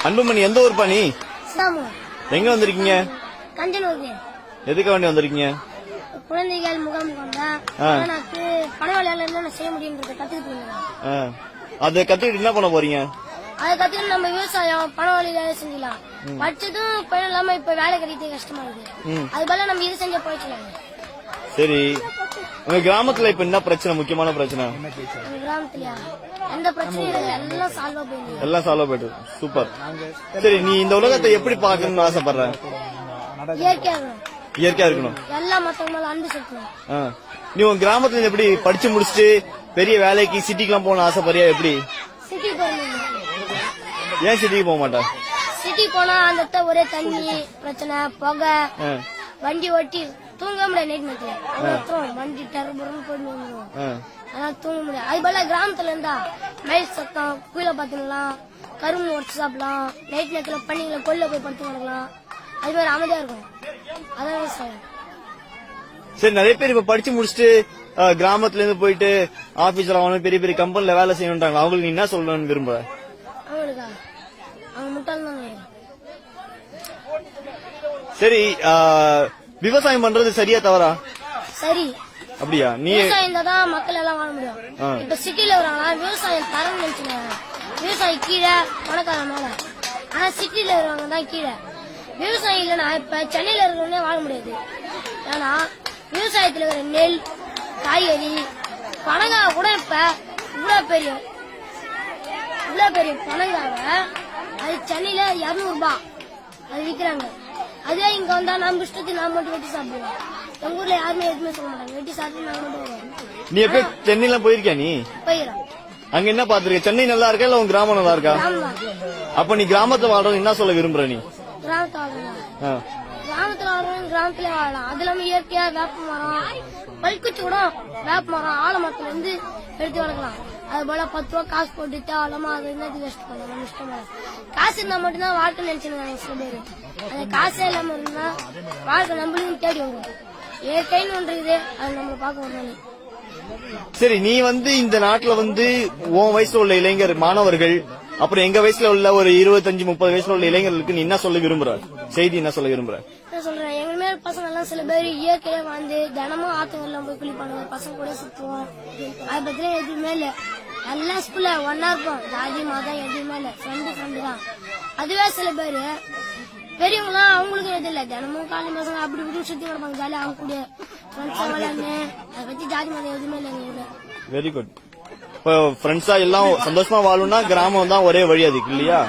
அன்புமணி எந்த ஊர்ப்பா நீ? சாமு. எங்க வந்திருக்கீங்க? கஞ்சனூருக்கு. எதுக்கு வேண்டி வந்திருக்கீங்க? குழந்தைகள் முகாம் கொண்டா எனக்கு பண வேலையால என்ன செய்ய முடியும்ன்றத கத்துக்கிட்டு இருந்தேன். அதை கத்துக்கிட்டு என்ன பண்ண போறீங்க? அதை கத்துக்கிட்டு நம்ம விவசாயம் பண வேலை செஞ்சலாம். படிச்சதும் பணம் இல்லாம இப்ப வேலை கிடைக்கிறது கஷ்டமா இருக்கு. அது போல நம்ம இது செஞ்ச போயிடலாம். சரி, உங்க கிராமத்துல இப்ப என்ன பிரச்சனை, முக்கியமான பிரச்சனை? கிராமத்துலயா எந்த பிரச்சனையும் இல்லை, எல்லாம் சால்வ் போயிடுது. எல்லாம் சால்வ் போயிட்டு சூப்பர். சரி, நீ இந்த உலகத்தை எப்படி பாக்கணும்னு ஆசைப்படுற? இயற்கையா இருக்கணும். இயற்கையா இருக்கணும். எல்லா மத்தவங்க மேல அன்பு செலுத்தணும். நீ உன் கிராமத்துல எப்படி படிச்சு முடிச்சுட்டு பெரிய வேலைக்கு சிட்டிக்கெல்லாம் போன ஆசைப்படுறியா? எப்படி? சிட்டி போகணும். ஏன் சிட்டிக்கு போக மாட்டா? சிட்டி போனா அந்த இடத்துல ஒரே தண்ணி பிரச்சனை, புகை, வண்டி ஓட்டி தூங்க முடியாது. நைட் நேரத்துல வண்டி டர்புன்னு போயிட்டு அதனால தூங்க முடியாது. அது போல கிராமத்துல இருந்தா மயில் சத்தம், குயில பாத்துக்கலாம், கரும்பு உடச்சு சாப்பிடலாம், நைட் நேரத்துல பண்ணிங்கள கொல்ல போய் படுத்து கிடக்கலாம். அது மாதிரி அமைதியா இருக்கும். அதான் விவசாயம். சரி, நிறைய பேர் இப்ப படிச்சு முடிச்சுட்டு கிராமத்துல இருந்து போயிட்டு ஆபீஸ்ல ஆகணும், பெரிய பெரிய கம்பெனில வேலை செய்யணும்ன்றாங்க. அவங்களுக்கு நீ என்ன சொல்லணும்னு விரும்புற? அவங்களுக்கா அவங்க முட்டாள் தான். சரி, விவசாயம் பண்றது சரியா தவறா? சரி. அப்படியா? நீ விவசாயம் தான் மக்கள் எல்லாம் வாழ முடியும். இப்ப சிட்டில வராங்களா விவசாயம் தரம் நினைச்சுனாங்க. விவசாயம் கீழே, பணக்காரன் மேல. ஆனா சிட்டில இருக்கிறவங்க தான் கீழே. விவசாயம் இல்லைன்னா இப்ப சென்னையில இருக்கிறவங்க வாழ முடியாது. ஏன்னா விவசாயத்துல இருக்கிற நெல், காய்கறி, பனங்காவை கூட இப்ப இவ்வளவு பெரிய பனங்காவை அது சென்னையில 200 ரூபாய் அது விக்கிறாங்க. அதே இங்க வந்தா நம்ம இஷ்டத்துக்கு நாம மட்டும் வெட்டி சாப்பிடுவோம். எங்க ஊர்ல யாருமே எதுவுமே சொல்ல மாட்டாங்க. வெட்டி சாப்பிட்டு நாங்க மட்டும் வருவோம். நீ எப்ப சென்னையில போயிருக்கியா? நீ போயிடும். அங்க என்ன பாத்துருக்க? சென்னை நல்லா இருக்கா இல்ல உங்க கிராமம் நல்லா இருக்கா? அப்ப நீ கிராமத்தை வாழறது என்ன சொல்ல விரும்புற? நீ கிராமத்துல வாழலாம். கிராமத்துல வாழணும், கிராமத்துல வாழலாம். அது இல்லாம இயற்கையா வேப்ப மரம், பல்குச்சி கூட வேப்ப மரம் ஆலமரத்துல இருந்து எடுத்து வளர்க்கலாம். அது போல 10 ரூபா காசு போட்டு தேவலாமா அது என்னது கஷ்டம் பண்ணலாம். இஷ்டமா காசு இருந்தா மட்டும்தான் வாழ்க்கை நினைச்சுருக்காங்க சில பேரு. அந்த காசே இல்லாம இருந்தா வாழ்க்கை நம்மளும் தேடி வரும். இயற்கைன்னு ஒன்று இருக்குது, அது நம்ம பார்க்க வரணும். சரி, நீ இந்த நாட்டுல உன் வயசுல உள்ள இளைஞர் மாணவர்கள், அப்புறம் எங்க வயசுல உள்ள ஒரு 25-30 வயசுல உள்ள இளைஞர்களுக்கு நீ என்ன சொல்ல விரும்புற? செய்தி என்ன சொல்ல விரும்புற? சொல்றேன், எங்க மேல பசங்க எல்லாம் சில பேர் இயற்கையா வாழ்ந்து தினமும் ஆத்துங்கெல்லாம் போய் குளிப்பாங்க. பசங்க கூட சுத்துவோம். அதை பத்தில எதுவுமே இல்ல. எல்லாம் ஸ்கூல்ல ஒன்னா இருக்கும். ஜாதி மதம் எதுவுமே இல்ல. ஃப்ரெண்டு தான். அதுவே சில பேரு பெரியவங்க எல்லாம் அவங்களுக்கு எது இல்ல. தினமும் காலி பசங்க அப்படி இப்படி சுத்தி கிடப்பாங்க. ஜாலியா அவங்க கூட ஃப்ரெண்ட்ஸா விளையாண்டு அதை பத்தி ஜாதி மதம் எதுவுமே இல்ல எங்க ஊர்ல. Very good. இப்போ ஃப்ரெண்ட்ஸா எல்லாம் சந்தோஷமா வாழணும்னா கிராமம் தான் ஒரே வழி அதுக்கு இல்லையா?